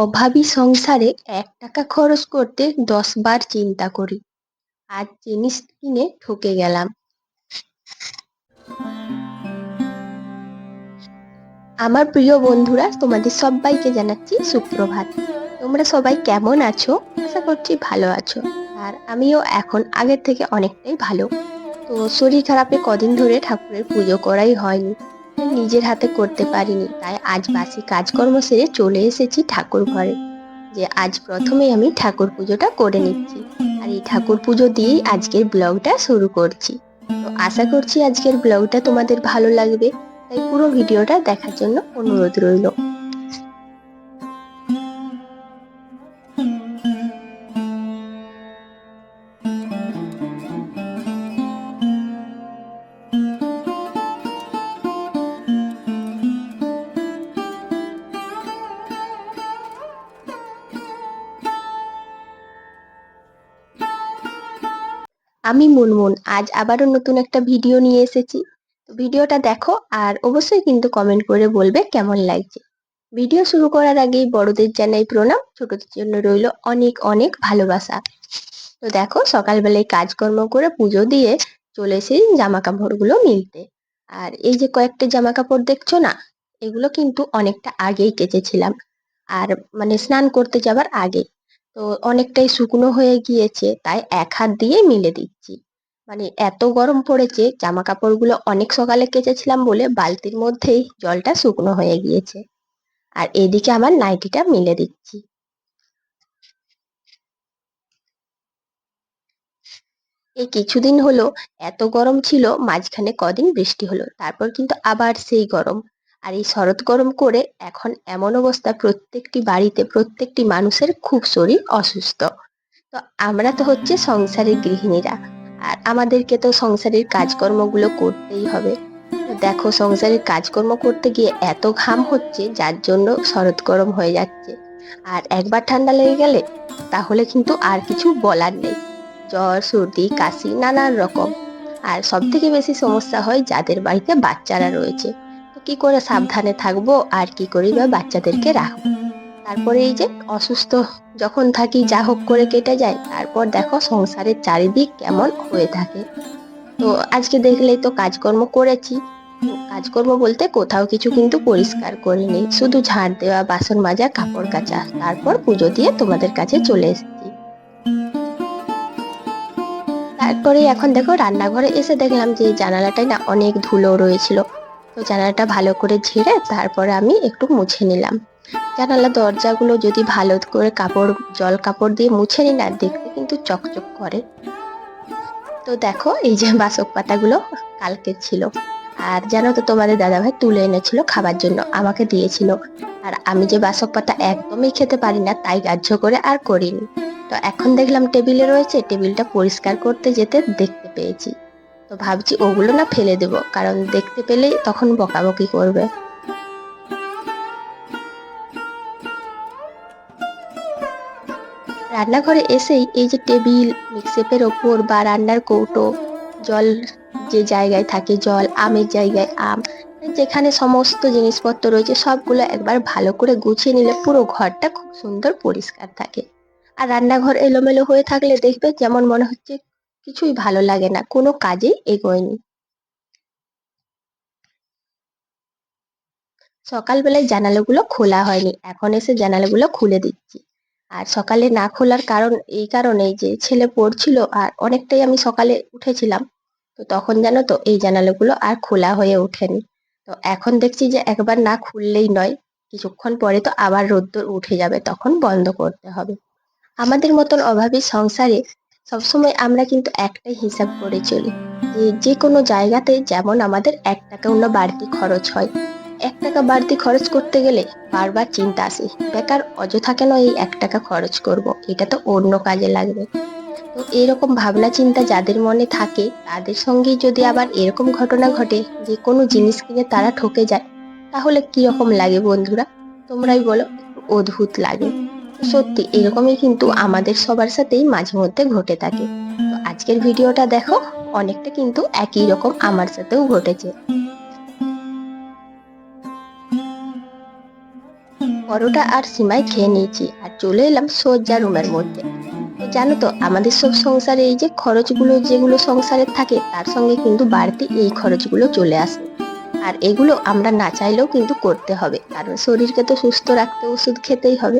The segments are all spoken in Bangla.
অভাবী সংসারে ১ টাকা খরচ করতে ১০ বার চিন্তা করি। আজ জিনিস কিনে ঠকে গেলাম। আমার প্রিয় বন্ধুরা, তোমাদের সব্বাইকে জানাচ্ছি সুপ্রভাত। তোমরা সবাই কেমন আছো? আশা করছি ভালো আছো। আর আমিও এখন আগের থেকে অনেকটাই ভালো। তো শরীর খারাপে কদিন ধরে ঠাকুরের পুজো করাই হয়নি। তাই নিজের হাতে করতে পারিনি। তাই আজ বাসি কাজকর্ম সেরে চলে এসেছি ঠাকুর ঘরে। যে আজ প্রথমেই আমি ঠাকুর পুজোটা করে নিচ্ছি। আর এই ঠাকুর পুজো দিয়েই আজকের ব্লগটা শুরু করছি। তো আশা করছি আজকের ব্লগটা তোমাদের ভালো লাগবে। তাই পুরো ভিডিওটা দেখার জন্য অনুরোধ রইল। আমি মুনমুন, আজ আবারও নতুন একটা ভিডিও নিয়ে এসেছি। তো ভিডিওটা দেখো আর অবশ্যই কিন্তু কমেন্ট করে বলবে কেমন লাগছে। ভিডিও শুরু করার আগেই বড়দের জানাই প্রণাম, ছোটদের জন্য রইল অনেক অনেক ভালোবাসা। তো দেখো, সকালবেলায় কাজকর্ম করে পুজো দিয়ে চলে এসেছি জামা কাপড়গুলো মিলতে। আর এই যে কয়েকটা জামা কাপড় দেখছো না, এগুলো কিন্তু অনেকটা আগেই কেচেছিলাম। আর মানে স্নান করতে যাবার আগে। তো অনেকটাই শুকনো হয়ে গিয়েছে, তাই এক হাত দিয়ে মিলে দিচ্ছি। মানে এত গরম পড়েছে, জামা কাপড়গুলো অনেক সকালে কেচেছিলাম বলে বালতির মধ্যেই জলটা শুকনো হয়ে গিয়েছে। আর এদিকে আমার নাইটিটা মিলে দিচ্ছি। এই কিছুদিন হলো এত গরম ছিল, মাঝখানে কদিন বৃষ্টি হলো, তারপর কিন্তু আবার সেই গরম। আর এই শরৎ গরম করে এখন এমন অবস্থা, প্রত্যেকটি বাড়িতে প্রত্যেকটি মানুষের খুব শরীর অসুস্থ। তো আমরা তো হচ্ছে সংসারের গৃহিণীরা, আর আমাদেরকে তো সংসারের কাজকর্মগুলো করতেই হবে। তো দেখো, সংসারের কাজকর্ম করতে গিয়ে এত ঘাম হচ্ছে, যার জন্য শরৎ গরম হয়ে যাচ্ছে। আর একবার ঠান্ডা লেগে গেলে তাহলে কিন্তু আর কিছু বলার নেই। জ্বর, সর্দি, কাশি নানান রকম। আর সব থেকে বেশি সমস্যা হয় যাদের বাড়িতে বাচ্চারা রয়েছে। তো কি করে সাবধানে থাকবো, আর কি করি বা বাচ্চাদেরকে রাখবো। তারপরে এই যে অসুস্থ যখন থাকি, যা হোক করে কেটে যায়। তারপর দেখো সংসারের চারিদিক কেমন হয়ে থাকে। তো আজকে দেখলেই তো কাজকর্ম করেছি। তো কাজকর্ম বলতে কোথাও কিছু কিন্তু পরিষ্কার করিনি, শুধু ঝাড় দেওয়া, বাসন মাজা, কাপড় কাচা, তারপর পুজো দিয়ে তোমাদের কাছে চলে এসেছি। তারপরে এখন দেখো, রান্নাঘরে এসে দেখলাম যে জানালাটায় না অনেক ধুলো রয়েছিল। তো জানালাটা ভালো করে ঝেড়ে তারপরে আমি একটু মুছে নিলাম। জানালা দরজাগুলো যদি ভালো করে কাপড়, জল কাপড় দিয়ে মুছে নি না, দেখতে কিন্তু চকচক করে। তো দেখো, এই যে বাসক পাতাগুলো কালকে ছিল। আর জানো তো, তোমাদের দাদাভাই তুলে এনেছিল খাবার জন্য, আমাকে দিয়েছিল। আর আমি যে বাসক পাতা একদমই খেতে পারি না, তাই গ্রাহ্য করে আর করিনি। তো এখন দেখলাম টেবিলে রয়েছে, টেবিলটা পরিষ্কার করতে যেতে দেখতে পেয়েছি। তো ভাবছি ওগুলো না ফেলে দেবো, কারণ দেখতে পেলেই তখন বকাবকি করবে। রান্নাঘরে এসেই এই যে টেবিল, মিক্সেপের ওপর বা রান্নার কৌটো, জল যে জায়গায় থাকে জল, আমের জায়গায় আম, যেখানে সমস্ত জিনিসপত্র রয়েছে সবগুলো একবার ভালো করে গুছিয়ে নিলে পুরো ঘরটা খুব সুন্দর পরিষ্কার থাকে। আর রান্নাঘর এলোমেলো হয়ে থাকলে দেখবে যেমন মনে হচ্ছে কিছুই ভালো লাগে না, কোনো কাজেই এগোয়নি। সকালবেলায় জানালাগুলো খোলা হয়নি, এখন এসে জানালাগুলো খুলে দিচ্ছি। আর সকালে না খোলার কারণ এই কারণেই যে ছেলে পড়ছিল, আর অনেকটাই আমি সকালে উঠেছিলাম। তো তখন জানো তো, এই জানালাগুলো আর খোলা হয়ে ওঠেনি। তো এখন দেখছি যে একবার না খুললেই নয়, কিছুক্ষণ পরে তো আবার রোদ্দুর উঠে যাবে, তখন বন্ধ করতে হবে। আমাদের মতন অভাবী সংসারে সবসময় আমরা কিন্তু একটাই হিসাব করে চলি, যে যে কোনো জায়গাতে যেমন আমাদের 1 টাকা অন্য বাড়তি খরচ হয়। 1 টাকা বাড়তি খরচ করতে গেলে বারবার চিন্তা আসে, বেকার অযথা কেন এই 1 টাকা খরচ করব, এটা তো অন্য কাজে লাগবে। তো এরকম ভাবনা চিন্তা যাদের মনে থাকে, তাদের সঙ্গেই যদি আবার এরকম ঘটনা ঘটে যে কোনো জিনিস কিনে তারা ঠকে যায়, তাহলে কি রকম লাগে বন্ধুরা? তোমরাই বলো, একটু অদ্ভুত লাগে। তো সত্যি এরকমই কিন্তু আমাদের সবার সাথেই মাঝে মধ্যে ঘটে থাকে। তো আজকের ভিডিওটা দেখো, অনেকটা কিন্তু একই রকম আমার সাথেও ঘটেছে। পরোটা আর সিমাই খেয়ে নিয়েছি আর চলে এলাম সোজা রুমের মধ্যে। তো জানো তো আমাদের সব সংসারে এই যে খরচগুলো যেগুলো সংসারে থাকে তার সঙ্গে কিন্তু বাড়তি এই খরচগুলো চলে আসে। আর এগুলো আমরা না চাইলেও কিন্তু করতে হবে, কারণ শরীরকে তো সুস্থ রাখতে ওষুধ খেতেই হবে।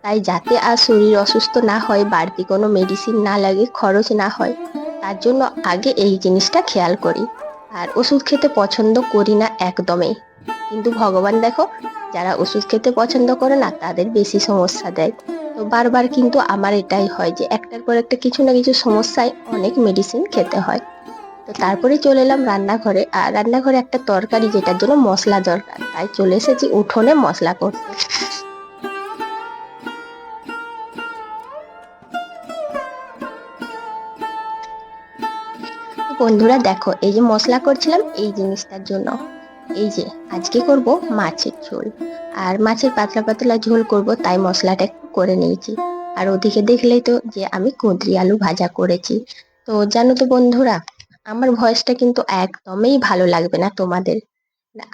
তাই যাতে আর শরীর অসুস্থ না হয়, বাড়তি কোনো মেডিসিন না লাগে, খরচ না হয়, তার জন্য আগে এই জিনিসটা খেয়াল করি। আর ওষুধ খেতে পছন্দ করি না একদমই, কিন্তু ভগবান দেখো, যারা ওষুধ খেতে পছন্দ করে না তাদের বেশি সমস্যা দেয়। তো বারবার কিন্তু আমার এটাই হয় যে একটার পর একটা কিছু না কিছু সমস্যায় অনেক মেডিসিন খেতে হয়। তো তারপরে চলে এলাম রান্নাঘরে, আর রান্নাঘরে একটা তরকারি যেটার জন্য মশলা দরকার, তাই চলে এসেছি উঠোনে মশলা করতে। তো বন্ধুরা দেখো, এই যে মশলা করছিলাম এই জিনিসটার জন্য, এই যে আজকে করব মাছের ঝোল। আর মাছের পাতলা পাতলা ঝোল করব, তাই মশলাটা একটু করে নিয়েছি। আর ওদিকে দেখলেই তো যে আমি কুঁদরি আলু ভাজা করেছি। তো জানো তো বন্ধুরা, আমার ভয়েসটা কিন্তু একদমই ভালো লাগবে না তোমাদের,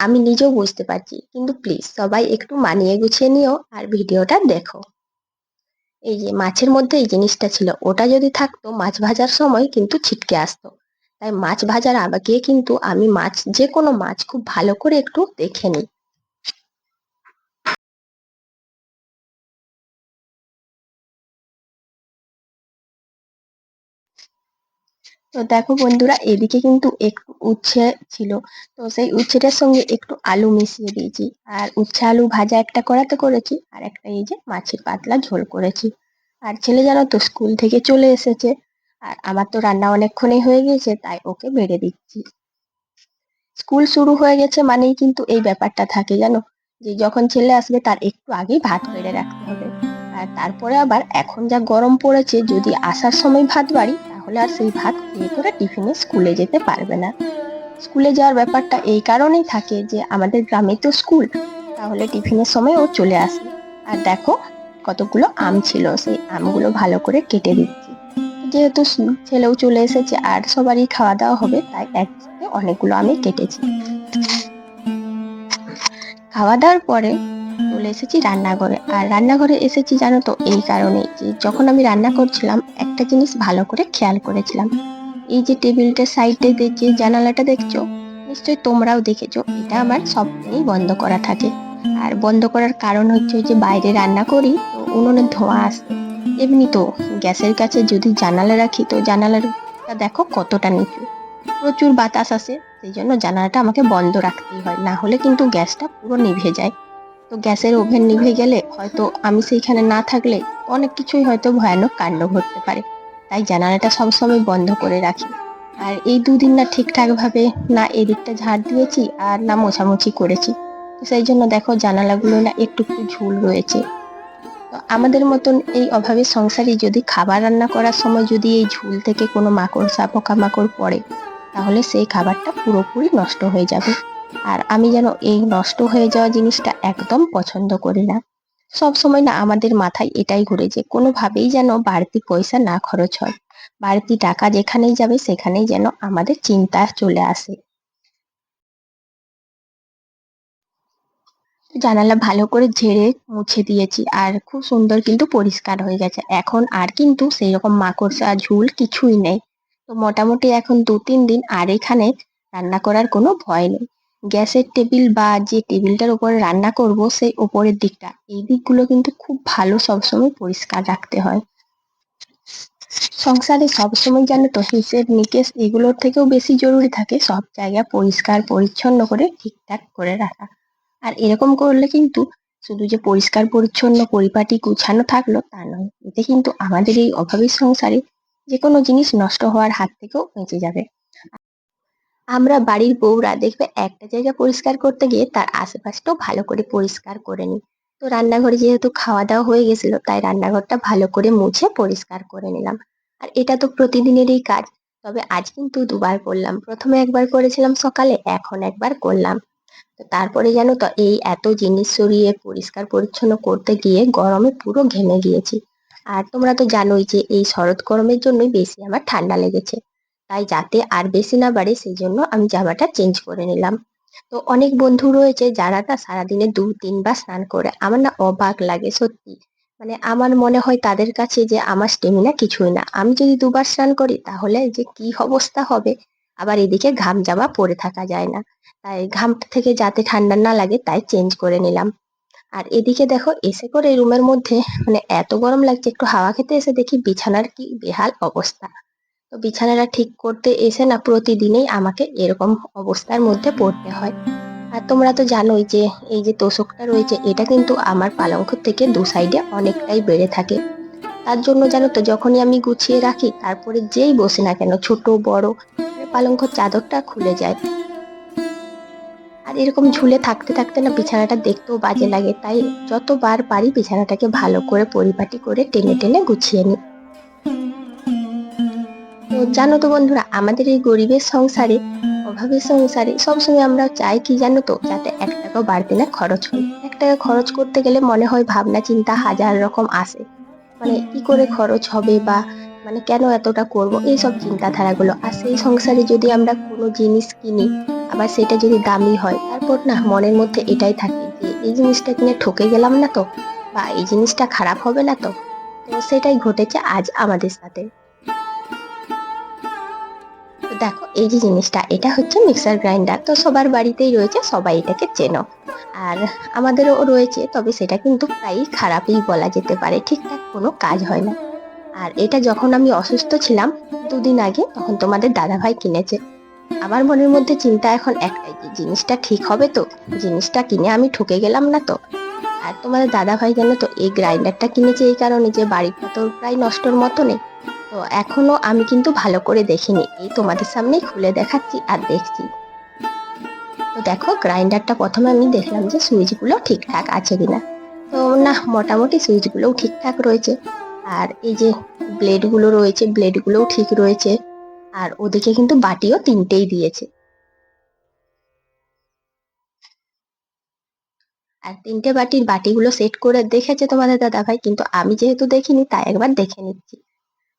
আমি নিজেও বুঝতে পারছি, কিন্তু প্লিজ সবাই একটু মানিয়ে গুছিয়ে নিও আর ভিডিওটা দেখো। এই যে মাছের মধ্যে এই জিনিসটা ছিল, ওটা যদি থাকতো মাছ ভাজার সময় কিন্তু ছিটকে আসতো। তাই মাছ ভাজার আগে কিন্তু আমি মাছ, যে কোনো মাছ খুব ভালো করে একটু দেখে নিই। তো দেখো বন্ধুরা, এদিকে কিন্তু একটু উচ্ছে ছিল, তো সেই উচ্ছেটার সঙ্গে একটু আলু মিশিয়ে দিয়েছি। আর উচ্ছে আলু ভাজা একটা করাতে করেছি, আর একটা এই যে মাছের পাতলা ঝোল করেছি। আর ছেলে জানো তো স্কুল থেকে চলে এসেছে, আর আমার তো রান্না অনেকক্ষণই হয়ে গিয়েছে, তাই ওকে বেড়ে দিচ্ছি। স্কুল শুরু হয়ে গেছে মানেই কিন্তু এই ব্যাপারটা থাকে জানো, যে যখন ছেলে আসবে তার একটু আগেই ভাত বেড়ে রাখতে হবে। আর তারপরে আবার এখন যা গরম পড়েছে, যদি আসার সময় ভাত বাড়ি তাহলে আর সেই ভাত খেয়ে করে টিফিনে স্কুলে যেতে পারবে না। স্কুলে যাওয়ার ব্যাপারটা এই কারণেই থাকে যে আমাদের গ্রামে তো স্কুল, তাহলে টিফিনের সময় ও চলে আসে। আর দেখো, কতগুলো আম ছিল, সেই আমগুলো ভালো করে কেটে দিচ্ছি। যেহেতু ছেলেও চলে এসেছে আর সবারই খাওয়া দাওয়া হবে, তাই একসাথে অনেকগুলো আমি কেটেছি। খাওয়া দাওয়ার পরে চলে এসেছি রান্নাঘরে, আর রান্নাঘরে এসেছি জানো তো এই কারণে যে যখন আমি রান্না করছিলাম একটা জিনিস ভালো করে খেয়াল করেছিলাম। এই যে টেবিলটার সাইডে যে জানালাটা দেখছো, নিশ্চয়ই তোমরাও দেখেছো, এটা আমার সবদিনই বন্ধ করা থাকে। আর বন্ধ করার কারণ হচ্ছে যে বাইরে রান্না করি তো উনুনের ধোঁয়া আসে। এমনি তো গ্যাসের কাছে যদি জানালা রাখি তো জানালাটা দেখো কতটা নিচু, প্রচুর বাতাস আসে, সেই জন্য জানালাটা আমাকে বন্ধ রাখতেই হয়, না হলে কিন্তু গ্যাসটা পুরো নিভে যায়। তো গ্যাসের ওভেন নিভে গেলে হয়তো আমি সেইখানে না থাকলে অনেক কিছুই হয়তো ভয়ানক কাণ্ড ঘটতে পারে। তাই জানালাটা সবসময় বন্ধ করে রাখি। আর এই দুদিন না ঠিকঠাক ভাবে না এদিকটা ঝাড় দিয়েছি আর না মোছামুছি করেছি, তো সেই জন্য দেখো জানালাগুলো না একটু একটু ঝুল রয়েছে। তো আমাদের মতন এই অভাবের সংসারে যদি খাবার রান্না করার সময় যদি এই ঝুল থেকে কোনো মাকড়সা পোকামাকড় পড়ে, তাহলে সেই খাবারটা পুরোপুরি নষ্ট হয়ে যাবে। আর আমি যেন এই নষ্ট হয়ে যাওয়া জিনিসটা একদম পছন্দ করি না। সব সময় না আমাদের মাথায় এটাই ঘুরে যে কোনোভাবেই যেন বাড়তি পয়সা না খরচ হয়, বাড়তি টাকা যেখানেই যাবে সেখানেই যেন আমাদের চিন্তা চলে আসে। জানালা ভালো করে ঝেড়ে মুছে দিয়েছি, আর খুব সুন্দর কিন্তু পরিষ্কার হয়ে গেছে, এখন আর কিন্তু সেই রকম মাকড়সা ঝুল কিছুই নেই। তো মোটামুটি এখন 2-3 দিন আর এখানে রান্না করার কোনো ভয় নেই। গ্যাসের টেবিল বা যে টেবিলটার উপরে রান্না করব সেই উপরের দিকটা, এই দিকগুলো কিন্তু খুব ভালো সবসময় পরিষ্কার রাখতে হয়। সংসারে সবসময় জানো তো হিসেব নিকেশ এগুলোর থেকেও বেশি জরুরি থাকে সব জায়গা পরিষ্কার পরিচ্ছন্ন করে ঠিকঠাক করে রাখা। আর এরকম করলে কিন্তু শুধু যে পরিষ্কার পরিচ্ছন্ন পরিপাটি গুছানো থাকলো তা নয়, এতে কিন্তু আমাদের এই অভাবী সংসারে যে কোনো জিনিস নষ্ট হওয়ার হাত থেকেও বেঁচে যাবে। আমরা বাড়ির বউরা দেখবে একটা জায়গা পরিষ্কার করতে গিয়ে তার আশেপাশটাও ভালো করে পরিষ্কার করে নিই। তো রান্নাঘরে যেহেতু খাওয়া দাওয়া হয়ে গেছিল, তাই রান্নাঘরটা ভালো করে মুছে পরিষ্কার করে নিলাম। আর এটা তো প্রতিদিনেরই কাজ, তবে আজ কিন্তু দুবার করলাম, প্রথমে একবার করেছিলাম সকালে, এখন একবার করলাম। তো তারপরে জানো তো এই এত জিনিস সরিয়ে পরিষ্কার পরিচ্ছন্ন করতে গিয়ে গরমে পুরো ঘেমে গিয়েছি। আর তোমরা তো জানোই যে এই শরৎ গরমের জন্যই বেশি আমার ঠান্ডা লেগেছে, তাই যাতে আর বেশি না বাড়ে সেই জন্য আমি জামাটা চেঞ্জ করে নিলাম। তো অনেক বন্ধু রয়েছে যারা না সারাদিনে ২-৩ বার স্নান করে। আমার না অবাক লাগে সত্যি। মানে আমার মনে হয় তাদের কাছে যে আমার স্টেমিনা কিছুই না। আমি যদি ২ বার স্নান করি তাহলে যে কি অবস্থা হবে! আবার এদিকে ঘাম জামা পরে থাকা যায় না। তাই ঘাম থেকে যাতে ঠান্ডা না লাগে তাই চেঞ্জ করে নিলাম। আর এদিকে দেখো এসে করে রুমের মধ্যে মানে এত গরম লাগছে, একটু হাওয়া খেতে এসে দেখি বিছানার কি বেহাল অবস্থা। তো বিছানাটা ঠিক করতে এসে না প্রতিদিনই আমাকে এরকম অবস্থার মধ্যে পড়তে হয়। আর তোমরা তো জানোই যে এই যে তোশকটা রয়েছে এটা কিন্তু আমার পালঙ্ক থেকে ২ সাইডে অনেকটাই বেড়ে থাকে। তার জন্য জানো তো যখনই আমি গুছিয়ে রাখি তারপরে যেই বসি না কেন ছোট বড় মানে পালঙ্কর চাদরটা খুলে যায়। আর এরকম ঝুলে থাকতে থাকতে না বিছানাটা দেখতেও বাজে লাগে, তাই যতবার পারি বিছানাটাকে ভালো করে পরিপাটি করে টেনে টেনে গুছিয়ে নিই। তো জানো তো বন্ধুরা, আমাদের এই গরিবের সংসারে, অভাবের সংসারে সবসময় আমরা চাই কি জানো তো, যাতে ১ টাকাও বাড়তি না খরচ হয়। ১ টাকা খরচ করতে গেলে মনে হয় ভাবনা চিন্তা হাজার রকম আসে। মানে কি করে খরচ হবে বা মানে কেন এতটা করব, এইসব চিন্তাধারাগুলো। আর সেই সংসারে যদি আমরা কোনো জিনিস কিনি আবার সেটা যদি দামি হয়, তারপর না মনের মধ্যে এটাই থাকে যে এই জিনিসটা কিনে ঠকে গেলাম না তো, বা এই জিনিসটা খারাপ হবে না তো। তো সেটাই ঘটেছে আজ আমাদের সাথে। তো দেখো এই যে জিনিসটা এটা হচ্ছে মিক্সার গ্রাইন্ডার, তো সবার বাড়িতেই রয়েছে, সবাই এটাকে চেনো। আর আমাদেরও রয়েছে, তবে সেটা কিন্তু প্রায়ই খারাপই বলা যেতে পারে, ঠিকঠাক কোনো কাজ হয় না। আর এটা যখন আমি অসুস্থ ছিলাম ২ দিন আগে, তখন তোমাদের দাদাভাই কিনেছে। আমার মনের মধ্যে চিন্তা এখন একটাই যে জিনিসটা ঠিক হবে তো, জিনিসটা কিনে আমি ঠকে গেলাম না তো। আর তোমাদের দাদাভাই জানো তো এই গ্রাইন্ডারটা কিনেছে এই কারণে যে বাড়িটা তো প্রায় নষ্টর মতো নেই। তো এখনো আমি কিন্তু ভালো করে দেখিনি, এই তোমাদের সামনেই খুলে দেখাচ্ছি আর দেখছি। তো দেখো গ্রাইন্ডারটা প্রথমে আমি দেখলাম যে সুইচগুলো ঠিকঠাক আছে কিনা। তো না, মোটামুটি সুইচগুলোও ঠিকঠাক রয়েছে। আর এই যে ব্লেডগুলো রয়েছে, ব্লেডগুলোও ঠিক রয়েছে। আর ওদিকে কিন্তু বাটিও ৩টেই দিয়েছে। আর ৩টে বাটির বাটিগুলো সেট করে দেখেছে তোমাদের দাদাভাই, কিন্তু আমি যেহেতু দেখিনি তাই একবার দেখে নিচ্ছি।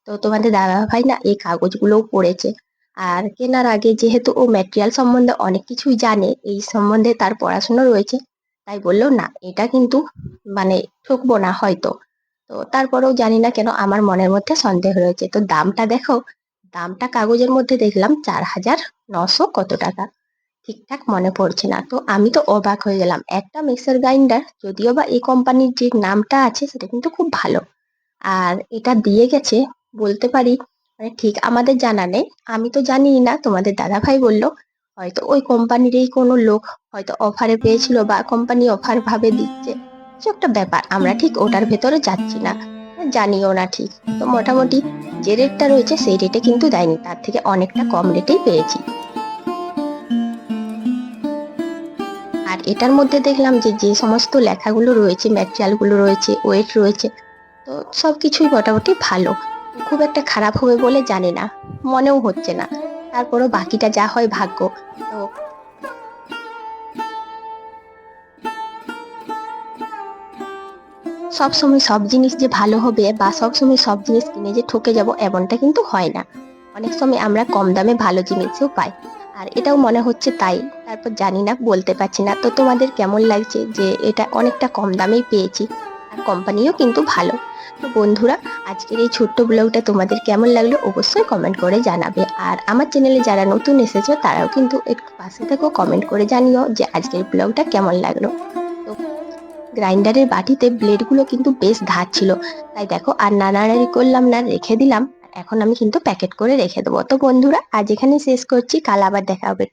তো তোমাদের দাদাভাই না এই কাগজগুলোও পড়েছে। আর কেনার আগে যেহেতু ও ম্যাটেরিয়াল সম্বন্ধে অনেক কিছুই জানে, এই সম্বন্ধে তার পড়াশোনা রয়েছে, তাই বলল না এটা কিন্তু মানে ঠকবো না হয়তো। তো তারপরেও জানি না কেন আমার মনের মধ্যে সন্দেহ রয়েছে। তো দামটা দেখো, দামটা কাগজের মধ্যে দেখলাম ৪,৯০০ কত টাকা, ঠিকঠাক মনে পড়ছে না। তো আমি তো অবাক হয়ে গেলাম, একটা মিক্সার গ্রাইন্ডার, যদিও বা এই কোম্পানির যে নামটা আছে সেটা কিন্তু খুব ভালো। আর এটা দিয়ে গেছে বলতে পারি, মানে ঠিক আমাদের জানা নেই, আমি তো জানিই না, তোমাদের দাদাভাই বলল হয়তো ওই কোম্পানিরই কোনো লোক হয়তো অফারে পেয়েছিল বা কোম্পানি অফার ভাবে দিচ্ছে, কিছু একটা ব্যাপার, আমরা ঠিক ওটার ভেতরে যাচ্ছি না, জানিও না ঠিক। তো মোটামুটি যে রেটটা রয়েছে সেই রেটে কিন্তু দেয়নি, তার থেকে অনেকটা কম রেটেই পেয়েছি। আর এটার মধ্যে দেখলাম যে যে সমস্ত লেখাগুলো রয়েছে, ম্যাটেরিয়ালগুলো রয়েছে, ওয়েট রয়েছে, তো সবকিছুই মোটামুটি ভালো। খুব একটা খারাপ হবে বলে জানি না, মনেও হচ্ছে না। তারপরও বাকিটা যা হয় ভাগ্য। তো সবসময় সব জিনিস যে ভালো হবে বা সবসময় সব জিনিস কিনে যে ঠকে যাব এমনটা কিন্তু হয় না। অনেক সময় আমরা কম দামে ভালো জিনিসও পাই। আর এটাও মনে হচ্ছে তাই। তারপর জানি না, বলতে পারছি না। তো তোমাদের কেমন লাগছে যে এটা অনেকটা কম দামেই পেয়েছি। আর কোম্পানিও কিন্তু ভালো। তো বন্ধুরা, আজকের এই ছোট্ট ব্লগটা তোমাদের কেমন লাগলো অবশ্যই কমেন্ট করে জানাবে। আর আমার চ্যানেলে যারা নতুন এসেছো তারাও কিন্তু একটু পাশে থেকো, কমেন্ট করে জানিও যে আজকের ব্লগটা কেমন লাগলো। তো গ্রাইন্ডারের বাটিতে ব্লেডগুলো কিন্তু বেশ ধার ছিল, তাই দেখো আর নাড়ানাড়ি করলাম না, রেখে দিলাম। এখন আমি কিন্তু প্যাকেট করে রেখে দেবো। তো বন্ধুরা, আজ এখানে শেষ করছি, কাল আবার দেখা হবে।